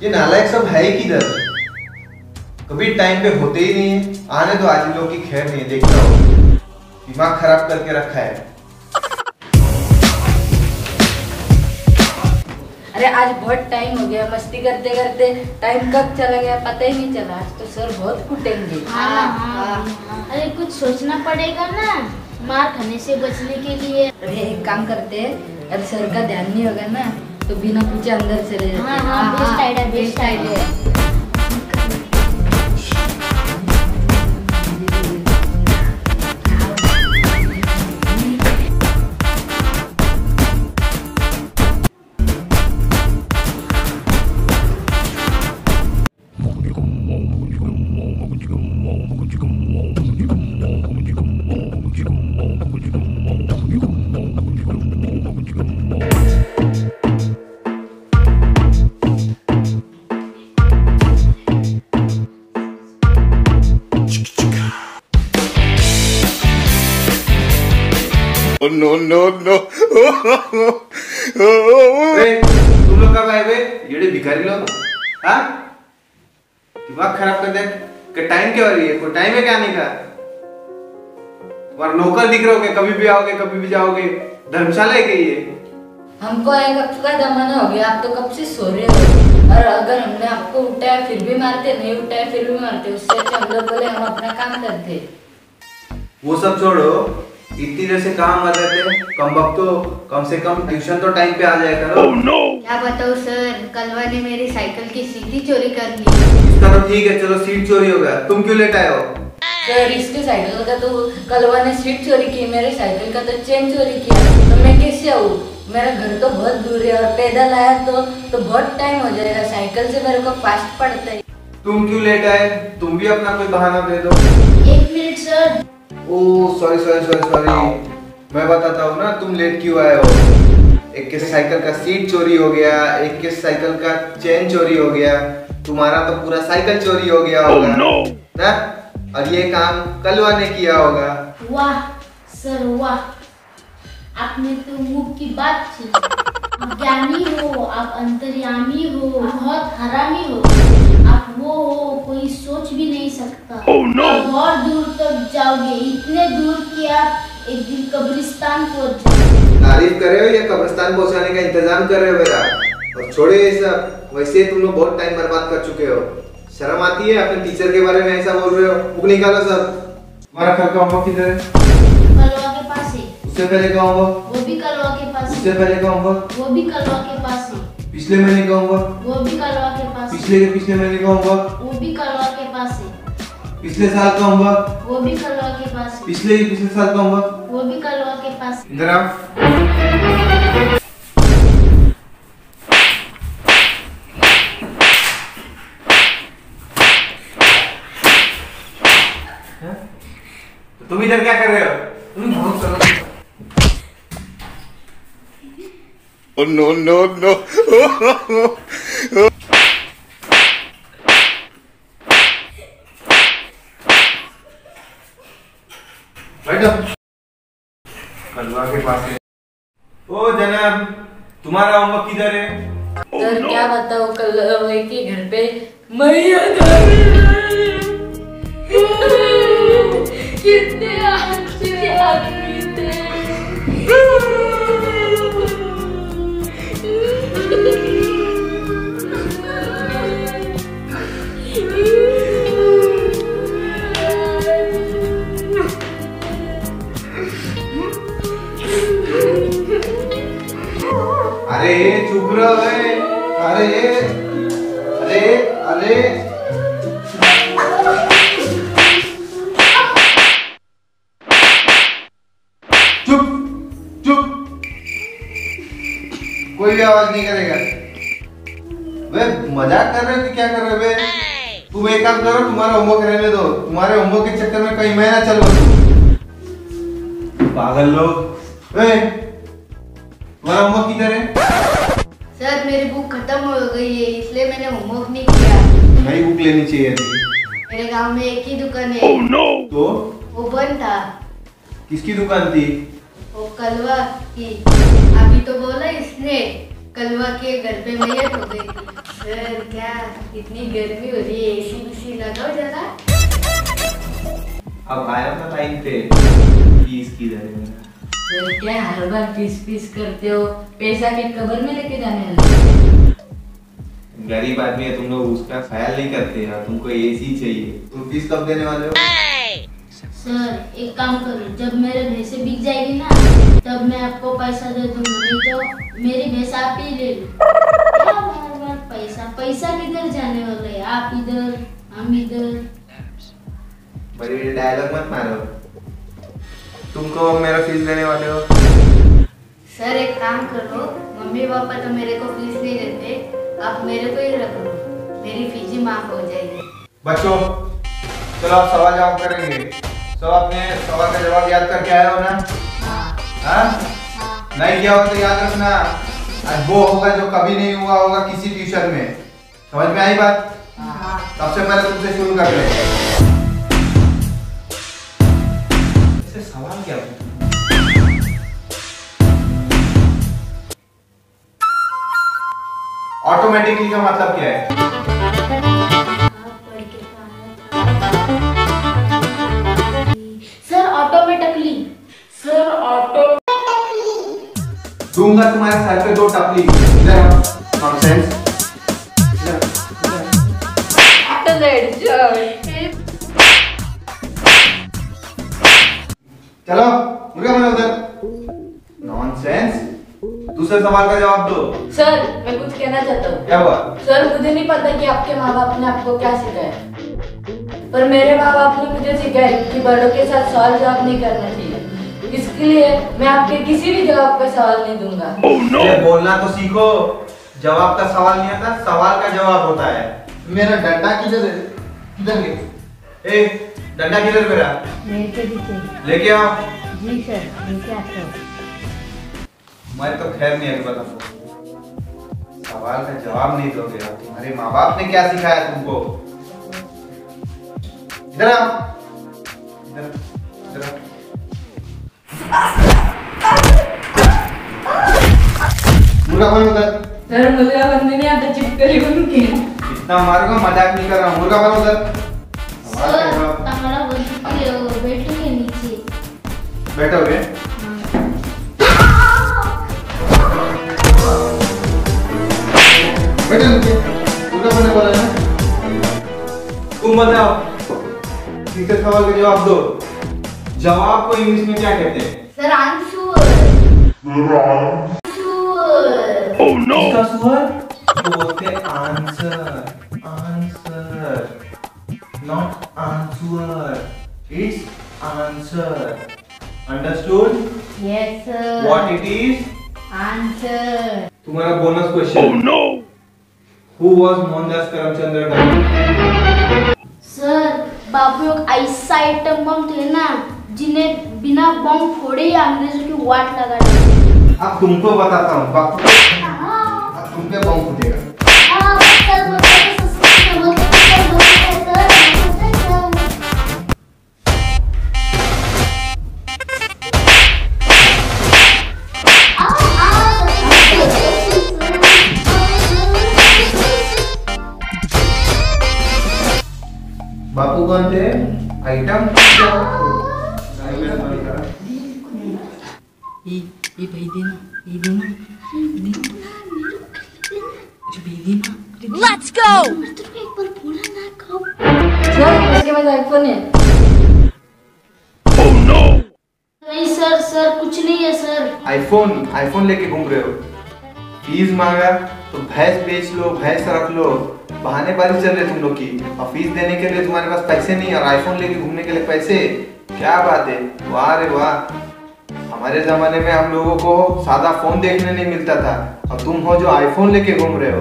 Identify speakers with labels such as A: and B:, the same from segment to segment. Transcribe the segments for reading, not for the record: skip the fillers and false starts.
A: ये नालायक सब है ही किधर? कभी टाइम पे होते ही नहीं है। आने तो आज लोग की खैर नहीं है, देखता हो दिमाग खराब करके रखा है।
B: अरे आज बहुत टाइम हो गया, मस्ती करते करते टाइम कब चला गया पता ही नहीं चला। आज तो सर बहुत कूटेंगे।
C: हाँ। अरे कुछ सोचना पड़ेगा ना मार खाने से बचने के लिए।
B: अरे एक काम करते हैं, अरे सर का ध्यान नहीं होगा ना तो बिना पूछे अंदर चले जाते हैं।
C: हाँ, best idea, best idea.
A: No no no तुम लोग कब आए बे? ये भिखारी लोग हाँ दिमाग खराब कर दे। टाइम क्या हो रही है? कोई टाइम है क्या आने का? तुम्हारा नौकर दिख रहे हो, कभी भी आओगे कभी भी जाओगे। धर्मशाला है क्या ये?
B: हमको एक हफ्ते का जमाना हो गया, आप तो कब से सो रहे हो। और अगर हमने आपको उठाया फिर भी मारते, नहीं उठाया फिर भी मारते। उससे अच्छा हम लोग बोले हम अपना काम करते।
A: वो सब छोड़ो, इतनी देर से कहाँ मर रहे थे? कम वक्त तो कम से कम ट्यूशन तो टाइम पे आ जाया करो।
C: क्या बताऊँ सर, कलवा ने मेरी साइकिल की सीट ही चोरी कर ली।
A: इसका तो ठीक है, चलो सीट चोरी हो गया, तुम क्यों लेट आए हो?
B: सर इसके साइकिल का तो कलवा ने सीट चोरी की, मेरे साइकिल का तो चेन चोरी किया। तो मैं कैसे आऊँ? मेरा घर तो बहुत दूर है और पैदल आया तो बहुत टाइम हो जाएगा। साइकिल से मेरे को फास्ट पड़ता है।
A: तुम क्यों लेट आए? तुम भी अपना कोई बहाना दे दो।
C: 1 minute sir.
A: Oh sorry sorry sorry sorry, मैं बताता हूँ ना तुम लेट क्यों आए हो। एक के साइकिल का सीट चोरी हो गया, एक के साइकिल का चेन चोरी हो गया, तुम्हारा तो पूरा साइकिल चोरी हो गया होगा ना? और ये काम कलवा ने किया होगा।
C: वाह सर वाह, आपने तो मुंह की बात छीन। आप ज्ञानी हो, आप अंतर्यामी हो, बहुत हरामी हो। आप वो हो कोई सोच भी नहीं सकता। आप बहुत दूर तक जाओगे, इतने दूर कि आप एक दिन कब्रिस्तान पहुंच जाओगे।
A: तारीफ कर रहे हो या कब्रिस्तान पहुंचाने का इंतजाम कर रहे हो मेरा? और छोड़े ये सब, वैसे तुम लोग बहुत टाइम बर्बाद कर चुके हो। शर्म आती है? अपने टीचर के बारे में ऐसा बोल रहे हो? बुक निकालो सब। तुम्हारा घर का होमवर्क किधर है?
C: कलवा के पास है।
A: उससे पहले का होमवर्क?
C: वो भी कलवा के पास है।
A: उससे पहले का होमवर्क?
C: वो भी कलवा के पास है।
A: पिछले महीने का होमवर्क?
C: वो भी कलवा के पास है।
A: पिछले महीने का होमवर्क?
C: वो भी कलवा के पास है।
A: पिछले साल का होमवर्क?
C: वो भी कलवा के पास है।
A: पिछले साल का होमवर्क?
C: वो भी कलवा के पास है।
A: इधर आओ। तुम इधर क्या कर रहे हो? तुम बहुत चलो। Oh no no no! बैठो। कलवा के पास है। ओ जनाब, तुम्हारा होमवर्क किधर है?
B: सर क्या बताओ, कलवे के घर पे मैया कितने अच्छे आदमी थे।
A: अरे चुप रहो। अरे अरे अरे चुप चुप, कोई भी आवाज नहीं करेगा। वे मजाक कर रहे हो कि क्या कर रहे हो बे? तुम एक काम करो, तुम्हारा होमवर्क रहने दो। तुम्हारे होमवर्क के चक्कर में कई महीना चलो। पागल लोग। तुम्हारा होमवर्क किधर है?
C: सर मेरी बुक खत्म हो गई है, इसलिए मैंने होमवर्क नहीं किया।
A: नई बुक लेनी चाहिए थी।
C: मेरे गांव में एक ही दुकान है।
A: तो
C: वो बंद था।
A: किसकी दुकान थी?
C: वो कलवा की। अभी तो बोला इसने, कलवा के घर पे मैयत हो गई थी। सर
B: क्या इतनी गर्मी हो रही है, एसी बीसी लगाओ जरा।
A: अब आया था टाइम पे फीस की दर में।
B: सर क्या हर बार फीस करते हो, पैसा के कबर में लेके जाने वाले।
A: गरीब आदमी है तुम लोग, उसका ख्याल नहीं करते यार। तुमको एसी चाहिए, तुम फीस कब देने वाले हो?
C: सर एक काम करो, जब मेरे भैंसे बिक जाएगी ना तब मैं आपको पैसा दे दूंगा, नहीं तो मेरी भैंस आप ही ले लो। क्या बार बार पैसा पैसा किधर जाने वाला है, आप इधर हम इधर।
A: बड़ी बड़ी डायलॉग मत मारो। तुमको मेरा फीस देने वाले हो?
B: सर एक काम करो, मम्मी पापा तो मेरे को फीस नहीं देते, आप मेरे को ही रख लो, मेरी फीस ही माफ हो जाएगी।
A: बच्चों चलो आप सवाल जवाब करेंगे। सब आपने सवाल का जवाब याद करके आए हो ना? हाँ? नहीं किया हो तो याद रखना, आज वो होगा जो कभी नहीं हुआ होगा किसी ट्यूशन में। समझ में आई बात? सबसे पहले तुमसे शुरू कर ले। ऐसे सवाल क्या पूछूं? ऑटोमेटिकली का मतलब क्या है?
C: Sir automatically.
B: सर ऑटो
A: दूंगा तुम्हारे सर पे 2 टपली। इधर आओ। नॉनसेंस। चलो मुर्गा बनो उधर। नॉनसेंस। दूसरे सवाल का जवाब दो।
B: सर मैं कुछ कहना चाहता हूँ।
A: क्या हुआ?
B: सर मुझे नहीं पता कि आपके माँ बाप ने आपको क्या सिखाया, पर मेरे माँ बाप ने मुझे सिखाया कि बड़ों के साथ सवाल जवाब नहीं करना चाहिए। इसके लिए मैं आपके किसी भी जवाब का सवाल नहीं दूंगा।
A: ये बोलना तो सीखो। जवाब का सवाल नहीं आता, सवाल का जवाब होता है। मेरा डंडा किधर है? किधर गया? ए डंडा किधर मेरा?
B: मेरे पीछे।
A: लेके आओ।
B: जी सर लेके आता हूँ।
A: मैं तो खैर नहीं अभी बता। सवाल का जवाब नहीं दोगे आप। तुम्हारे माँ बाप ने क्या सिखाया तुमको? इधर आओ। इधर इधर आओ। मुर्गा बनो उधर।
B: सर मुझे बंदी नहीं आता, चिपकली बन के।
A: इतना मारूंगा, मजाक नहीं कर रहा हूँ। मुर्गा बनो उधर।
C: सर हमारा बैठोगे नीचे।
A: बैठोगे? बैठो नीचे। मुर्गा बनो बोला ना? तुम बताओ, तीसरे सवाल का जवाब दो। जवाब को इंग्लिश में क्या कहते हैं?
C: Sir answer.
A: Oh no. इसका स्वर बोलते हैं answer. Answer not answer, it's answer. Understood?
C: Yes sir.
A: What it is?
C: Answer.
A: तुम्हारा bonus question. Oh no. Who was Mohandas Karamchand Gandhi?
C: Sir बाबू एक ऐसा आइटम बम थे ना जिन्हें बिना बम फोड़े ही अंग्रेजों की वाट लगा दी।
A: अब तुमको बताता हूँ। अब तुम पे बम फूटेगा। बापू कौन थे? आइटम
B: ये भाई देना, ये देना, देना।
D: Let's go!
B: सर इसके पास आईफोन है।
C: नहीं सर, सर कुछ नहीं है सर।
A: आईफोन लेके घूम रहे हो। फीस मांगा तो भैंस बेच लो, भैंस रख लो। बहानेबाजी चल रही तुम लोग की। और फीस देने के लिए तुम्हारे पास पैसे नहीं और आईफोन लेके घूमने के लिए पैसे। क्या बात है, वाह रे वाह। हमारे जमाने में हम लोगों को सादा फोन देखने नहीं मिलता था और तुम हो जो आईफोन लेके घूम रहे हो।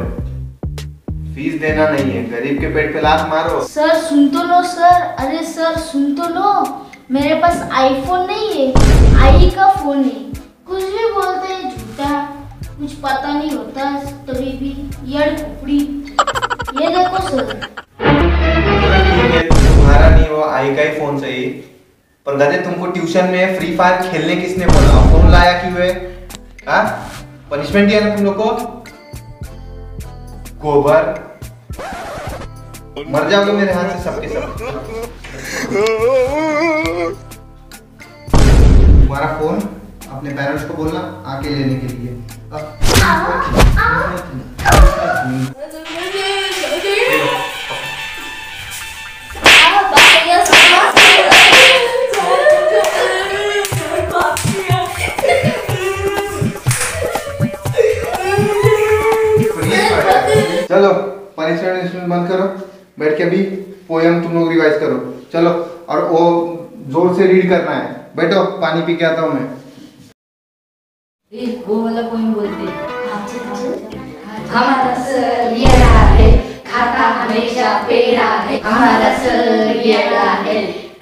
A: फीस देना नहीं है, गरीब के पेट पे लात मारो।
C: सर सुन तो लो सर, अरे सर सुन तो लो, मेरे पास आईफोन नहीं है, आई का फोन है। कुछ भी बोलते हैं झूठा, कुछ पता नहीं होता तभी भी यड़ कुपड़ी। ये देखो सर।
A: ठीक है, तुम्हारा नहीं हो, आई का ही फोन सही। पर गधे तुमको ट्यूशन में फ्री फायर खेलने किसने बोला? फोन लाया क्यों है? हाँ, पनिशमेंट दिया ना तुम लोग को। गोबर मर जाओगे मेरे हाथ से सबके सब। तुम्हारा फोन अपने पेरेंट्स को बोलना आके लेने के लिए। चलो पनिशमेंट बंद करो, बैठ के अभी पोयम तुम लोग रिवाइज करो। चलो, और वो जोर से रीड करना है। बैठो, पानी पी के आता हूँ मैं।
B: वो वाला पोएम बोलते। हमारा सर ये रहा है, खाता हमेशा पेड़ा है। हमारा सर ये रहा है,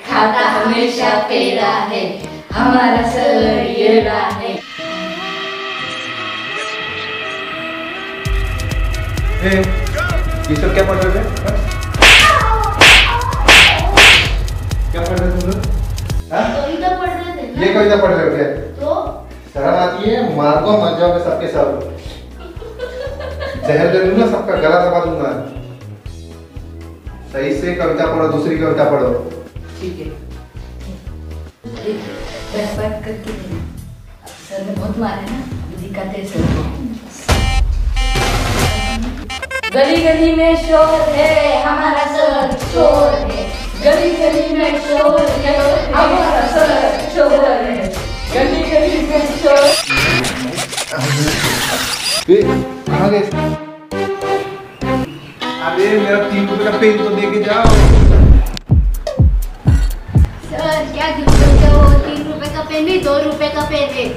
B: खाता हमेशा पेड़ा है। हमारा सर ये रहा है।
A: ये सब क्या पढ़ रहे थे? क्या पढ़ रहे तुम लोग?
C: कविता पढ़ रहे थे ना?
A: ये कविता पढ़ रहे हो क्या?
C: तो
A: शर्म आती है? मार को मर जाओगे सबके सब। जहर दे दूंगा, सबका गला दबा दूंगा। सही से कविता पढ़ो, दूसरी कविता पढ़ो।
B: ठीक है। बैठ करके सर ने बहुत मारे ना, दिखाते सर को। गली गली में शोर है, हमारा सर चोर है। गली गली में शोर है, हमारा सर चोर है। गली गली में शोर।
A: कहाँ गए? अरे मेरा 3 रुपए का पेन तो दे के जाओ।
C: सर क्या गिफ्ट करते हो? 3 रुपए का पेन नहीं, 2 रुपए का पेन है।